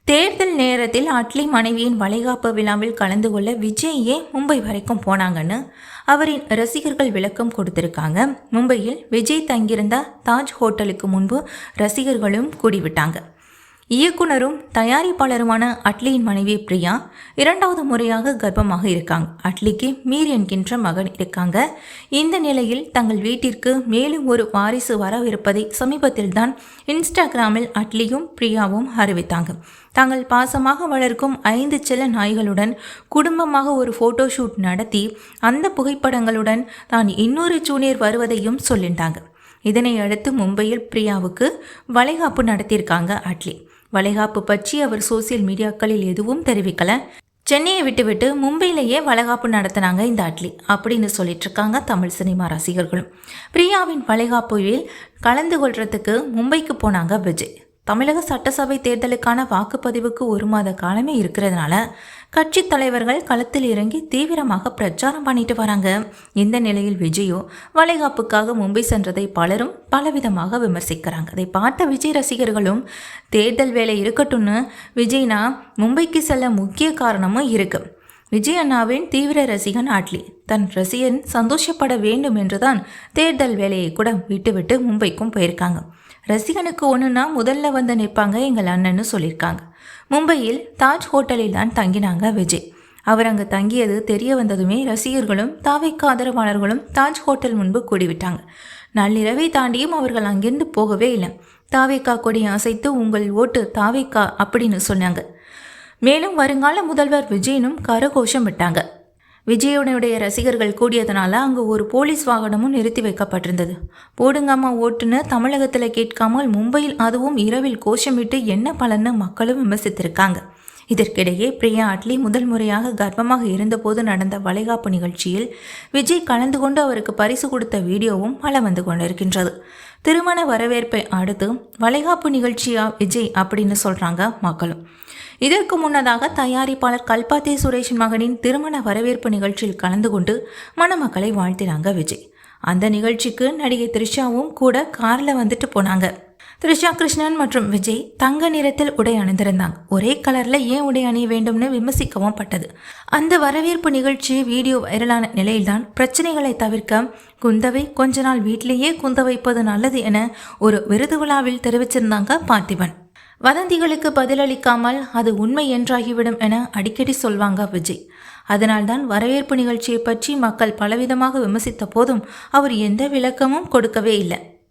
தேர்தல் நேரத்தில் அட்லி மனைவியின் வளைகாப்பு விழாவில் கலந்து கொள்ள விஜயே மும்பை வரைக்கும் போனாங்கன்னு அவரின் ரசிகர்கள் விளக்கம் கொடுத்திருக்காங்க. மும்பையில் விஜய் தங்கியிருந்த தாஜ் ஹோட்டலுக்கு முன்பு ரசிகர்களும் கூடிவிட்டாங்க. இயக்குனரும் தயாரிப்பாளருமான அட்லியின் மனைவி பிரியா 2வது முறையாக கர்ப்பமாக இருக்காங்க. அட்லிக்கு மீர் என்கின்ற மகன் இருக்காங்க. இந்த நிலையில் தங்கள் வீட்டிற்கு மேலும் ஒரு வாரிசு வரவிருப்பதை சமீபத்தில் தான் இன்ஸ்டாகிராமில் அட்லியும் பிரியாவும் அறிவித்தாங்க. தாங்கள் பாசமாக வளர்க்கும் 5 செல்ல நாய்களுடன் குடும்பமாக ஒரு போட்டோ ஷூட் நடத்தி அந்த புகைப்படங்களுடன் தான் இன்னொரு ஜூனியர் வருவதையும் சொல்லிட்டாங்க. இதனை அடுத்து மும்பையில் பிரியாவுக்கு வளைகாப்பு நடத்தியிருக்காங்க அட்லி. வளைகாப்பு பற்றி அவர் சோசியல் மீடியாக்களில் எதுவும் தெரிவிக்கல. சென்னையை விட்டுவிட்டு மும்பையிலேயே வளைகாப்பு நடத்தினாங்க இந்த அட்லி அப்படின்னு சொல்லிட்டு இருக்காங்க தமிழ் சினிமா ரசிகர்களும். பிரியாவின் வளைகாப்புவில் கலந்து கொள்றதுக்கு மும்பைக்கு போனாங்க விஜய். தமிழக சட்டசபை தேர்தலுக்கான வாக்குப்பதிவுக்கு 1 மாத காலமே இருக்கிறதுனால கட்சி தலைவர்கள் களத்தில் இறங்கி தீவிரமாக பிரச்சாரம் பண்ணிட்டு வராங்க. இந்த நிலையில் விஜயோ வளைகாப்புக்காக மும்பை சென்றதை பலரும் பலவிதமாக விமர்சிக்கிறாங்க. அதை பார்த்த விஜய் ரசிகர்களும் தேர்தல் வேலை இருக்கட்டும்னு விஜய்னா மும்பைக்கு செல்ல முக்கிய காரணமும் இருக்கு. விஜய் அண்ணாவின் தீவிர ரசிகன் அட்லி தன் ரசிகன் சந்தோஷப்பட வேண்டும் என்றுதான் தேர்தல் வேலையை கூட விட்டுவிட்டு மும்பைக்கும் போயிருக்காங்க. ரசிகனுக்கு ஒன்றுனா முதல்ல வந்து நிற்பாங்க எங்கள் அண்ணன்னு சொல்லியிருக்காங்க. மும்பையில் தாஜ் ஹோட்டலில் தான் தங்கினாங்க விஜய். அவர் அங்கு தங்கியது தெரிய வந்ததுமே ரசிகர்களும் தாவேக்கா ஆதரவாளர்களும் தாஜ் ஹோட்டல் முன்பு கூடிவிட்டாங்க. நள்ளிரவை தாண்டியும் அவர்கள் அங்கிருந்து போகவே இல்லை. தாவேக்கா கொடி அசைத்து உங்கள் ஓட்டு தாவேக்கா அப்படின்னு சொன்னாங்க. மேலும் வருங்கால முதல்வர் விஜயனும் கரகோஷம் விட்டாங்க. விஜயனுடைய ரசிகர்கள் கூடியதுனால அங்கு ஒரு போலீஸ் வாகனமும் நிறுத்தி வைக்கப்பட்டிருந்தது. போடுங்கம்மா ஓட்டுன்னு தமிழகத்தில் கேட்காமல் மும்பையில் அதுவும் இரவில் கோஷமிட்டு என்ன பலன்னு மக்களும் விமர்சித்திருக்காங்க. இதற்கிடையே பிரியா அட்லி முதல் முறையாக கர்ப்பமாக இருந்தபோது நடந்த வளைகாப்பு நிகழ்ச்சியில் விஜய் கலந்து கொண்டு அவருக்கு பரிசு கொடுத்த வீடியோவும் பல வந்து கொண்டிருக்கின்றது. திருமண வரவேற்பை அடுத்து வளைகாப்பு நிகழ்ச்சியா விஜய் அப்படின்னு சொல்றாங்க மக்களும். இதற்கு முன்னதாக தயாரிப்பாளர் கல்பாத்தே சுரேஷின் மகனின் திருமண வரவேற்பு நிகழ்ச்சியில் கலந்து கொண்டு மணமக்களை வாழ்த்தினாங்க விஜய். அந்த நிகழ்ச்சிக்கு நடிகை த்ரிஷாவும் கூட காரில் வந்துட்டு போனாங்க. த்ரிஷா கிருஷ்ணன் மற்றும் விஜய் தங்க நிறத்தில் உடை அணிந்திருந்தாங்க. ஒரே கலர்ல ஏன் உடை அணிய வேண்டும்னு விமர்சிக்கவும் பட்டது. அந்த வரவேற்பு நிகழ்ச்சி வீடியோ வைரலான நிலையில்தான் பிரச்சனைகளை தவிர்க்க குந்தவை கொஞ்ச நாள் வீட்டிலேயே குந்த வைப்பது நல்லது என ஒரு விருது விழாவில் தெரிவிச்சிருந்தாங்க பார்த்திபன். வதந்திகளுக்கு பதிலளிக்காமல் அது உண்மை என்றாகிவிடும் என அடிக்கடி சொல்வாங்க விஜய். அதனால்தான் வரவேற்பு நிகழ்ச்சியை பற்றி மக்கள் பலவிதமாக விமர்சித்த போதும் அவர் எந்த விளக்கமும் கொடுக்கவே இல்லை.